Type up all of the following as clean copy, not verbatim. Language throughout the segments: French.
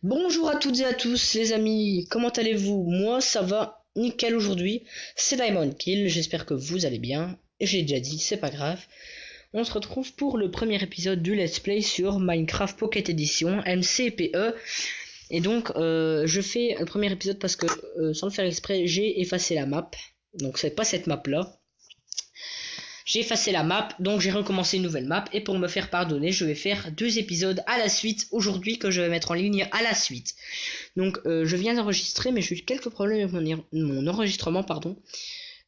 Bonjour à toutes et à tous les amis, comment allez-vous? Moi ça va nickel aujourd'hui, c'est Diamond Kill, j'espère que vous allez bien, et j'ai déjà dit, c'est pas grave. On se retrouve pour le premier épisode du Let's Play sur Minecraft Pocket Edition, MCPE. Et donc je fais le premier épisode parce que sans le faire exprès, j'ai effacé la map, donc c'est pas cette map là. J'ai effacé la map, donc j'ai recommencé une nouvelle map. Et pour me faire pardonner, je vais faire 2 épisodes à la suite aujourd'hui que je vais mettre en ligne à la suite. Donc je viens d'enregistrer, mais j'ai eu quelques problèmes avec mon enregistrement, pardon.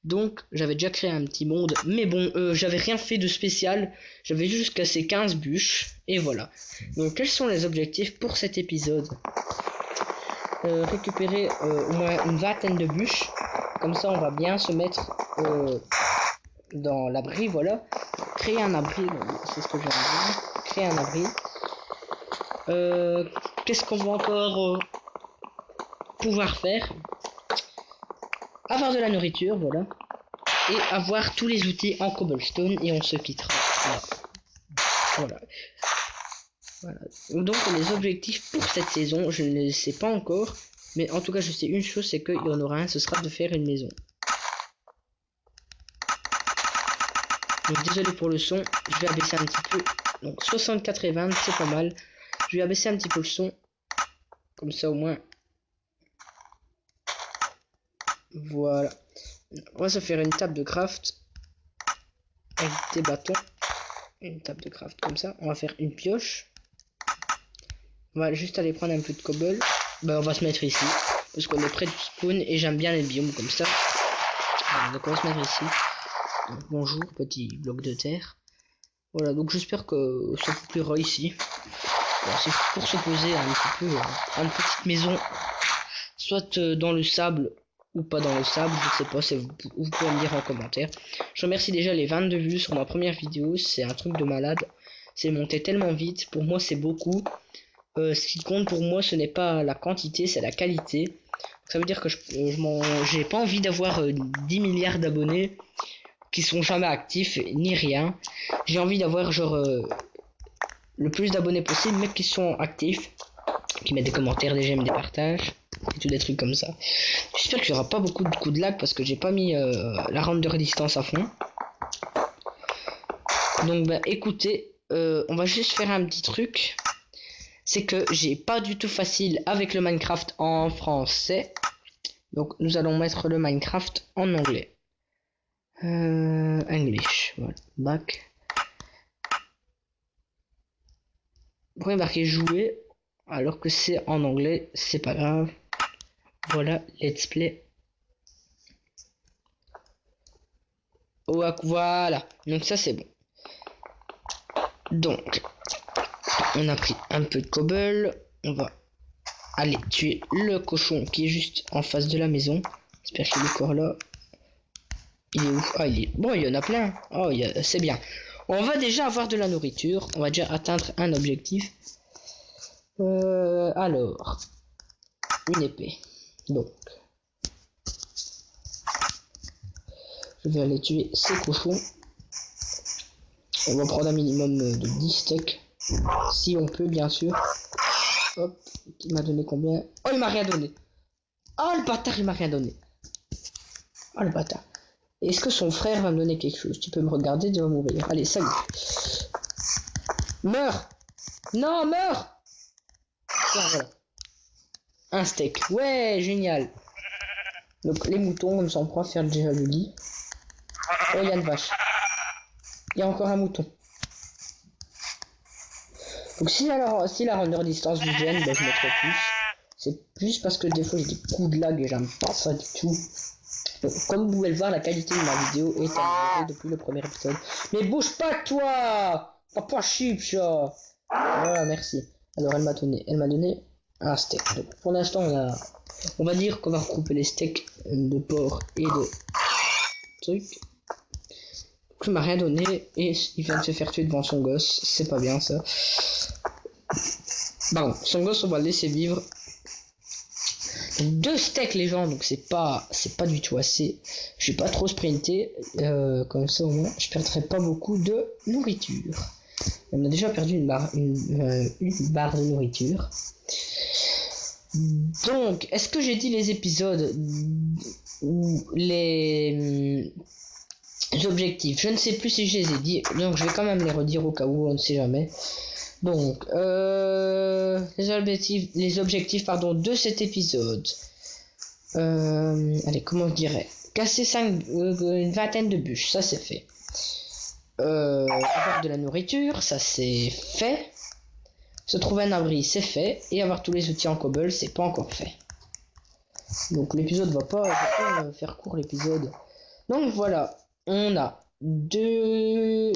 Donc j'avais déjà créé un petit monde, mais bon, j'avais rien fait de spécial. J'avais juste cassé 15 bûches, et voilà. Donc quels sont les objectifs pour cet épisode? Récupérer au moins une vingtaine de bûches. Comme ça on va bien se mettre dans l'abri, voilà. Créer un abri, c'est ce que j'ai envie de dire. Créer un abri. Qu'est-ce qu'on va encore pouvoir faire? Avoir de la nourriture, voilà. Et avoir tous les outils en cobblestone, et on se quittera. Voilà. Voilà. Donc les objectifs pour cette saison, je ne les sais pas encore. Mais en tout cas, je sais une chose, c'est qu'il y en aura un, ce sera de faire une maison. Donc désolé pour le son, je vais abaisser un petit peu. Donc 64 et 20, c'est pas mal. Je vais abaisser un petit peu le son. Comme ça au moins. Voilà. On va se faire une table de craft. Avec des bâtons. Une table de craft comme ça. On va faire une pioche. On va juste aller prendre un peu de cobble. On va se mettre ici. Parce qu'on est près du spawn et j'aime bien les biomes comme ça. Voilà, donc on va se mettre ici. Donc, bonjour, petit bloc de terre. Voilà, donc j'espère que ça vous plaira ici. Voilà, c'est pour se poser un petit peu une petite maison. Soit dans le sable ou pas dans le sable, je sais pas, vous pouvez me dire en commentaire. Je remercie déjà les 22 vues sur ma première vidéo, c'est un truc de malade. C'est monté tellement vite, pour moi c'est beaucoup. Ce qui compte pour moi ce n'est pas la quantité, c'est la qualité. Ça veut dire que j'ai pas envie d'avoir 10 milliards d'abonnés qui sont jamais actifs ni rien. J'ai envie d'avoir genre le plus d'abonnés possible mais qui sont actifs, qui mettent des commentaires, des j'aime, des partages et tout des trucs comme ça. J'espère qu'il n'y aura pas beaucoup de coups de lag parce que j'ai pas mis la render distance à fond. Donc écoutez, on va juste faire un petit truc. C'est que j'ai pas du tout facile avec le Minecraft en français. Donc nous allons mettre le Minecraft en anglais. English, voilà, back. Vous pouvez marquer jouer alors que c'est en anglais, c'est pas grave. Voilà, let's play. Oh, voilà, donc ça c'est bon. Donc, on a pris un peu de cobble. On va aller tuer le cochon qui est juste en face de la maison. J'espère qu'il est encore là. Il est où? Ah, il est... Bon, il y en a plein. Oh, c'est bien. On va déjà avoir de la nourriture. On va déjà atteindre un objectif. Alors, une épée. Donc, je vais aller tuer ces cochons. On va prendre un minimum de 10 steaks. Si on peut, bien sûr. Hop, il m'a donné combien? Oh, il m'a rien donné. Oh, le bâtard, il m'a rien donné. Oh, le bâtard. Est-ce que son frère va me donner quelque chose? Tu peux me regarder, tu vas mourir. Allez, salut. Meurs. Non, meurs. Tiens, voilà. Un steak. Ouais, génial. Donc, les moutons, comme ça, on pourra faire déjà le lit. Oh, il y a une vache. Il y a encore un mouton. Donc, si la render distance vous gêne, je mettrai plus. C'est plus parce que des fois, j'ai des coups de lag et j'aime pas ça du tout. Donc, comme vous pouvez le voir, la qualité de ma vidéo est améliorée depuis le premier épisode. Mais bouge pas, toi! Papa chip, chat! Voilà, merci. Alors, elle m'a donné un steak. Donc, pour l'instant, on va dire qu'on va regrouper les steaks de porc et de trucs. Donc, il m'a rien donné et il vient de se faire tuer devant son gosse. C'est pas bien, ça. Bon, son gosse, on va le laisser vivre. 2 steaks les gens, donc c'est pas du tout assez. Je vais pas trop sprinter, comme ça au moins je perdrai pas beaucoup de nourriture. On a déjà perdu une barre de nourriture. Donc, est-ce que j'ai dit les épisodes ou les objectifs? Je ne sais plus si je les ai dit, donc je vais quand même les redire au cas où, on ne sait jamais. Donc, les objectifs pardon, de cet épisode. Allez, comment je dirais? Casser une vingtaine de bûches, ça c'est fait. Avoir de la nourriture, ça c'est fait. Se trouver un abri, c'est fait. Et avoir tous les outils en cobble, c'est pas encore fait. Donc l'épisode va pas faire court l'épisode. Donc voilà, on a 2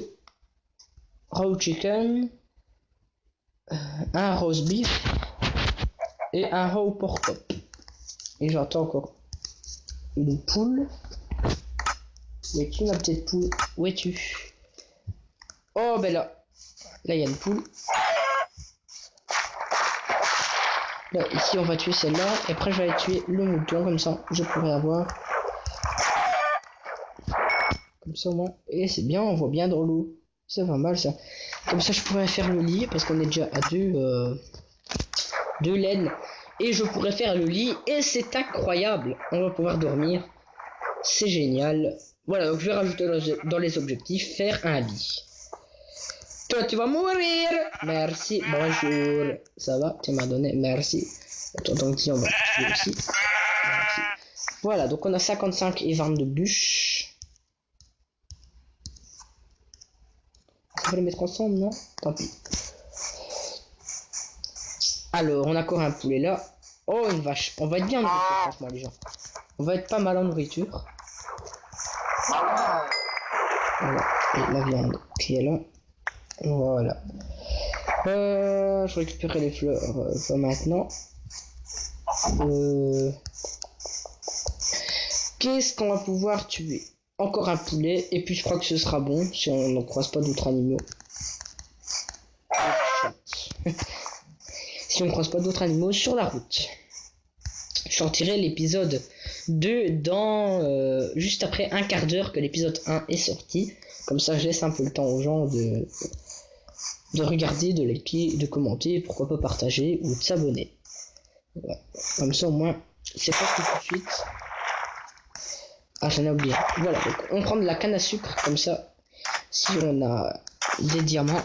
raw chicken, un roast beef et un raw pork chop. Et j'entends encore une poule. Où es-tu ma petite poule? Où es-tu? Oh ben là il y a une poule. Là, ici on va tuer celle-là. Et après je vais aller tuer le mouton. Comme ça je pourrais avoir. Comme ça au moins. Et c'est bien, on voit bien dans l'eau. C'est pas mal ça. Comme ça je pourrais faire le lit. Parce qu'on est déjà à deux laines. Et je pourrais faire le lit. Et c'est incroyable. On va pouvoir dormir. C'est génial. Voilà, donc je vais rajouter dans les objectifs. Faire un lit. Toi tu vas mourir. Merci, bonjour. Ça va, tu m'as donné, merci. Attends, donc ici on va tuer aussi. Merci. Voilà, donc on a 55 et 22 bûches. On va les mettre ensemble, non? Tant pis. Alors, on a encore un poulet là. Oh, une vache. On va être bien en nourriture, franchement, les gens. On va être pas mal en nourriture. Voilà, et la viande qui est là. Voilà. Je récupérer les fleurs maintenant. Qu'est-ce qu'on va pouvoir tuer? Encore un poulet. Et puis je crois que ce sera bon si on ne croise pas d'autres animaux. Si on ne croise pas d'autres animaux sur la route. Je sortirai l'épisode 2 dans juste après un quart d'heure que l'épisode 1 est sorti. Comme ça je laisse un peu le temps aux gens de regarder, de liker, de commenter, pourquoi pas partager ou de s'abonner. Voilà. Comme ça au moins c'est pas tout de suite. Ah, j'en ai oublié. Voilà, donc on prend de la canne à sucre, comme ça si on a des diamants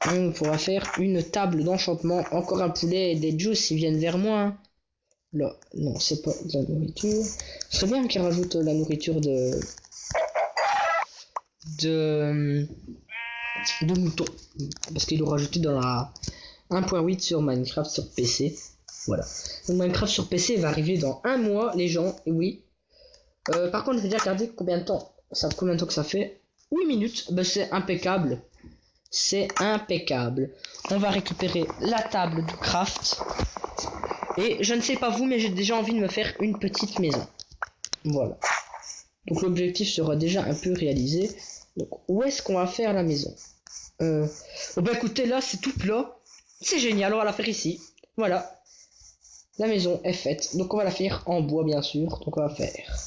on pourra faire une table d'enchantement. Encore un poulet et des juices ils viennent vers moi hein. Là, non c'est pas de la nourriture. Ce serait bien qu'ils rajoutent la nourriture de mouton, parce qu'ils l'ont rajouté dans la 1.8 sur Minecraft sur PC. Voilà, donc Minecraft sur PC va arriver dans un mois les gens, et oui. Par contre je vais déjà regarder combien de temps que ça fait. 8 minutes, bah, c'est impeccable. C'est impeccable. On va récupérer la table de craft. Et je ne sais pas vous, mais j'ai déjà envie de me faire une petite maison. Voilà. Donc l'objectif sera déjà un peu réalisé. Donc où est-ce qu'on va faire la maison? Oh bah écoutez, là c'est tout plat. C'est génial, on va la faire ici. Voilà. La maison est faite. Donc on va la faire en bois bien sûr. Donc on va faire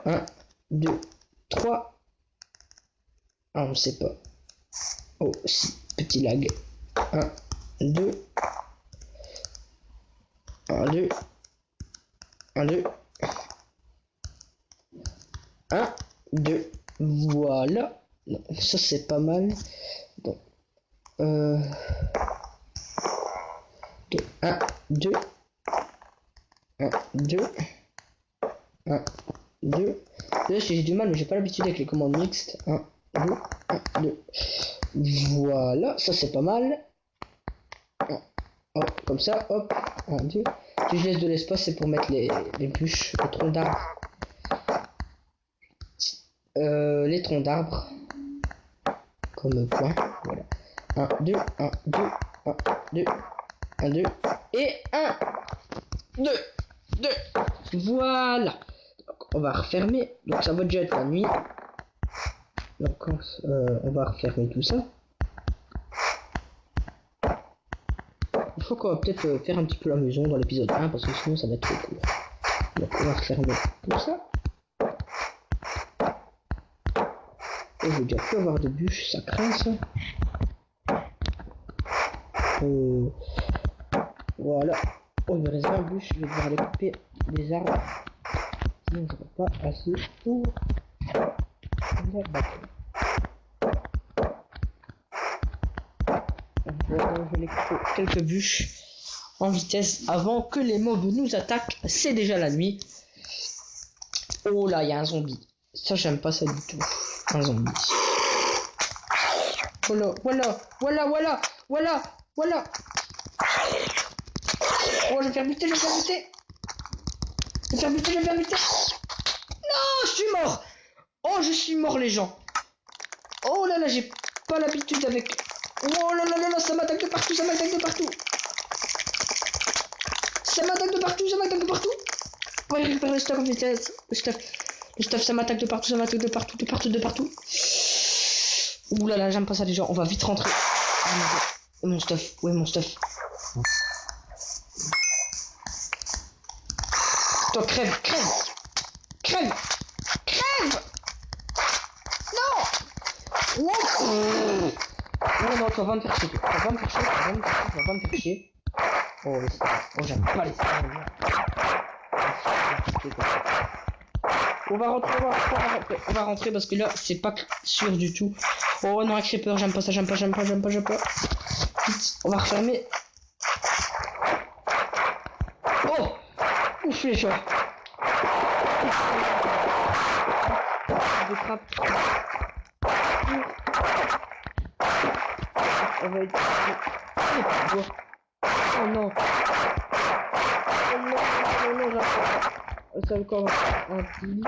1, 2, 3. Ah on sait pas. Oh si, petit lag. 1, 2. 1, 2. 1, 2. 1, 2. Voilà. Non, ça c'est pas mal. Donc, 2, 1, 2. 1, 2. 1, 2. Là j'ai du mal, mais j'ai pas l'habitude avec les commandes mixtes. 1, 2, 1, 2. Voilà, ça c'est pas mal. Hop, comme ça, hop. 1, 2. Si je laisse de l'espace, c'est pour mettre les bûches, les troncs d'arbres. Les troncs d'arbres. Comme point. Voilà. 1, 2, 1, 2, 1, 2, 1, 2. Et 1, 2, 2. Voilà. Donc, on va refermer. Donc ça va déjà être la nuit. Donc on va refermer tout ça. Je crois qu'on va peut-être faire un petit peu la maison dans l'épisode 1 parce que sinon ça va être trop court. Donc on va refermer tout ça. Et je vais déjà plus avoir de bûches, ça craint ça. Voilà. Oh, il me reste 20 bûches, je vais devoir aller couper des arbres. Sinon, j'aurai pas assez pour la bâton. Je vais aller couper quelques bûches en vitesse avant que les mobs nous attaquent. C'est déjà la nuit. Oh là, il y a un zombie. Ça, j'aime pas ça du tout. Un zombie. Voilà, voilà, voilà, voilà, voilà, voilà. Oh, je vais faire buter, je vais faire buter. Je vais faire buter, je vais faire buter. Non, je suis mort. Oh, je suis mort, les gens. Oh là là, j'ai pas l'habitude avec... Oh là là là là, ça m'attaque de partout, ça m'attaque de partout. Ça m'attaque de partout, ça m'attaque de partout. On va récupérer le stuff en vitesse. Le stuff, ça m'attaque de partout, ça m'attaque de partout, de partout, de partout. Ouh là là, j'aime pas ça, les gens. On va vite rentrer. Oh mon stuff, où est mon stuff? Toi, crève, crève. Crève. Crève. Non. Wow. Non, non, toi, va me faire chier. Va me faire chier, va me faire chier, va me faire chier. Oh, les stars. Oh, j'aime pas les stars. On va rentrer parce que là, c'est pas sûr du tout. Oh non, un creeper, j'aime pas ça, j'aime pas. Vite, on va refermer. Oh, ouf les gens. On va être... Oh non. Oh non, c'est encore un petit.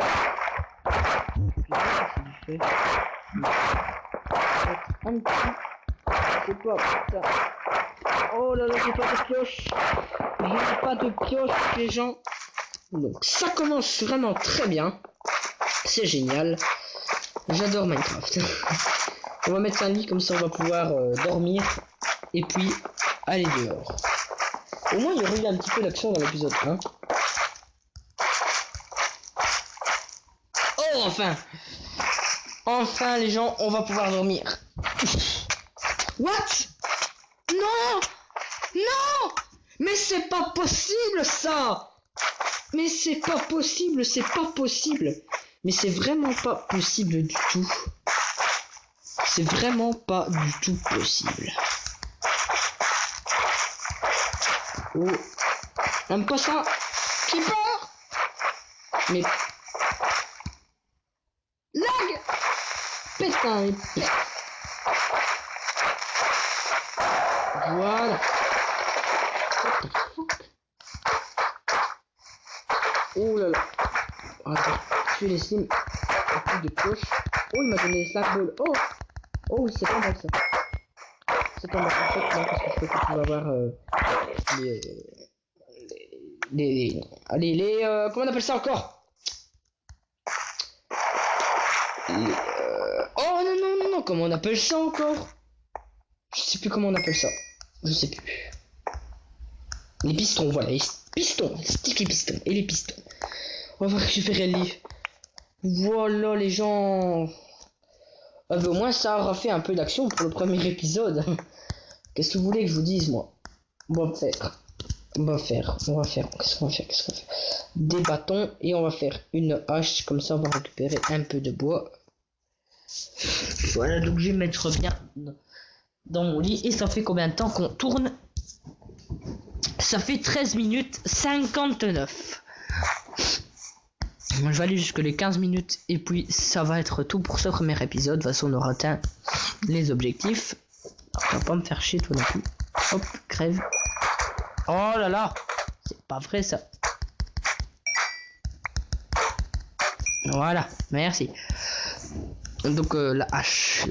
Un petit. C'est quoi ça? Oh là là, j'ai pas de pioche. J'ai pas de pioche, les gens. Donc ça commence vraiment très bien. C'est génial. J'adore Minecraft. On va mettre un lit comme ça on va pouvoir dormir. Et puis aller dehors. Au moins il y aurait eu un petit peu d'action dans l'épisode 1. Oh enfin. Enfin les gens, on va pouvoir dormir. What? Non. Non. Mais c'est pas possible ça. Mais c'est pas possible, c'est pas possible. Mais c'est vraiment pas possible du tout. C'est vraiment pas du tout possible. Oh. J'aime pas ça. Keeper. Mais... Lag. Putain. Voilà. Oh là là. Attends, je vais laisser un coup de cloche. Oh, il m'a donné des slack balls. Oh. Oh oui, c'est pas mal ça. C'est pas mal. En fait, non, parce que je peux pas avoir comment on appelle ça encore? Oh non, non, non, non, comment on appelle ça encore? Je sais plus comment on appelle ça. Je sais plus. Les pistons, voilà, les pistons, sticky pistons, et les pistons. On va récupérer le livre. Voilà les gens. Ah bah, au moins ça aura fait un peu d'action pour le premier épisode. Qu'est-ce que vous voulez que je vous dise moi? On va faire. Qu'est-ce qu'on va faire? Des bâtons et on va faire une hache. Comme ça on va récupérer un peu de bois. Voilà, donc je vais mettre bien dans mon lit. Et ça fait combien de temps qu'on tourne? Ça fait 13 minutes 59. Je vais aller jusque les 15 minutes et puis ça va être tout pour ce premier épisode. De toute façon on aura atteint les objectifs. On va pas me faire chier toi non plus. Hop, crève. Oh là là, c'est pas vrai ça. Voilà, merci. Donc la hache.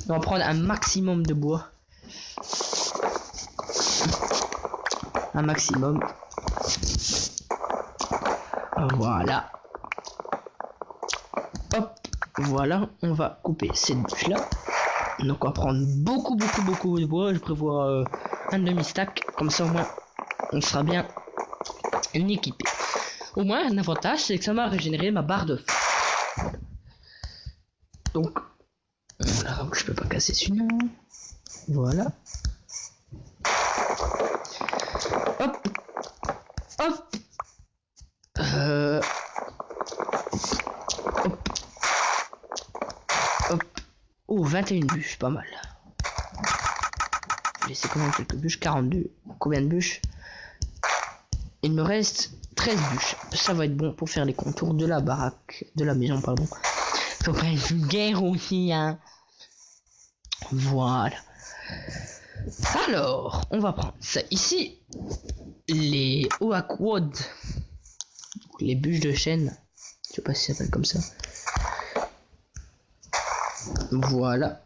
On va prendre un maximum de bois. Un maximum. Voilà. Hop, voilà, on va couper cette bûche là. Donc on va prendre beaucoup de bois. Je prévois un demi-stack. Comme ça au moins on sera bien équipé. Au moins un avantage c'est que ça m'a régénéré ma barre de feu. Donc voilà, je peux pas casser celui-là. Voilà. Hop. Hop. Hop. Hop. Oh, 21 bûches, pas mal. J'ai laissé quand même quelques bûches. 42. Combien de bûches? Il me reste 13 bûches. Ça va être bon pour faire les contours de la baraque. De la maison, pardon. Faut pas être vulgaire aussi, hein. Voilà. Alors, on va prendre ça ici. Les Oakwood. Les bûches de chêne. Je sais pas si ça s'appelle comme ça. Voilà.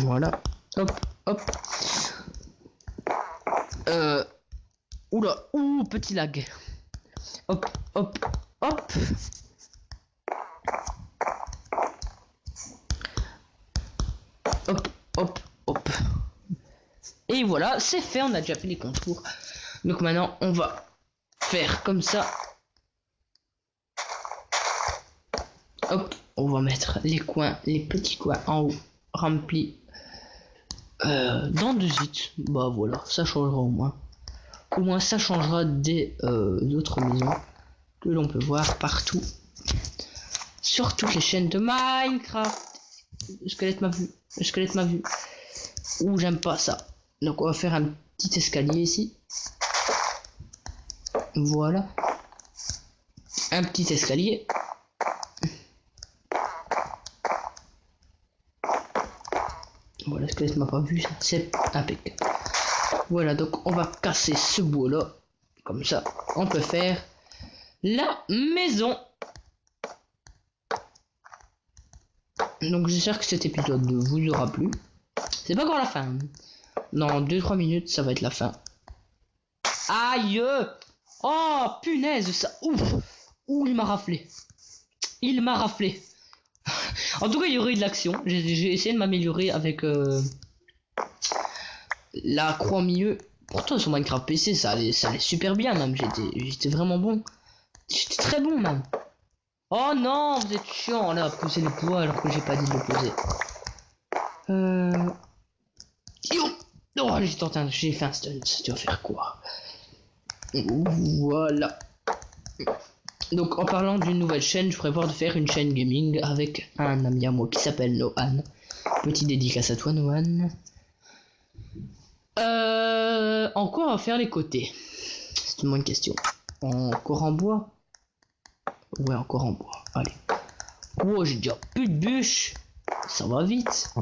Voilà. Hop, hop. Oula, ouh, petit lag. Hop, hop, hop. Hop, hop, hop. Et voilà, c'est fait, on a déjà fait les contours. Donc maintenant, on va faire comme ça. Hop, on va mettre les coins, les petits coins en haut, remplis dans de zit. Bah voilà, ça changera au moins. Au moins ça changera des autres maisons que l'on peut voir partout. Sur toutes les chaînes de Minecraft. Le squelette m'a vu. Le squelette m'a vu. Ouh, j'aime pas ça. Donc on va faire un petit escalier ici. Voilà. Un petit escalier. Voilà, le squelette m'a pas vu. C'est impeccable. Voilà, donc on va casser ce bout là. Comme ça, on peut faire la maison. Donc j'espère que cet épisode vous aura plu. C'est pas encore la fin. Dans 2-3 minutes, ça va être la fin. Aïe! Oh, punaise, ça... Ouf! Ouh, il m'a raflé. Il m'a raflé. En tout cas, il y aurait eu de l'action. J'ai essayé de m'améliorer avec la croix au milieu. Pourtant, sur Minecraft PC, ça allait super bien, même. J'étais vraiment bon. J'étais très bon, même. Oh non, vous êtes chiant, là, à poser les poids alors que j'ai pas dit de le poser. Oh, j'ai fait un stun, tu vas faire quoi? Voilà. Donc, en parlant d'une nouvelle chaîne, je prévois de faire une chaîne gaming avec un ami à moi qui s'appelle Nohan. Petit dédicace à toi, Nohan. En quoi on va faire les côtés? C'est une bonne question. Encore en bois? Ouais, encore en bois. Allez. Oh, j'ai déjà plus de bûches. Ça va vite.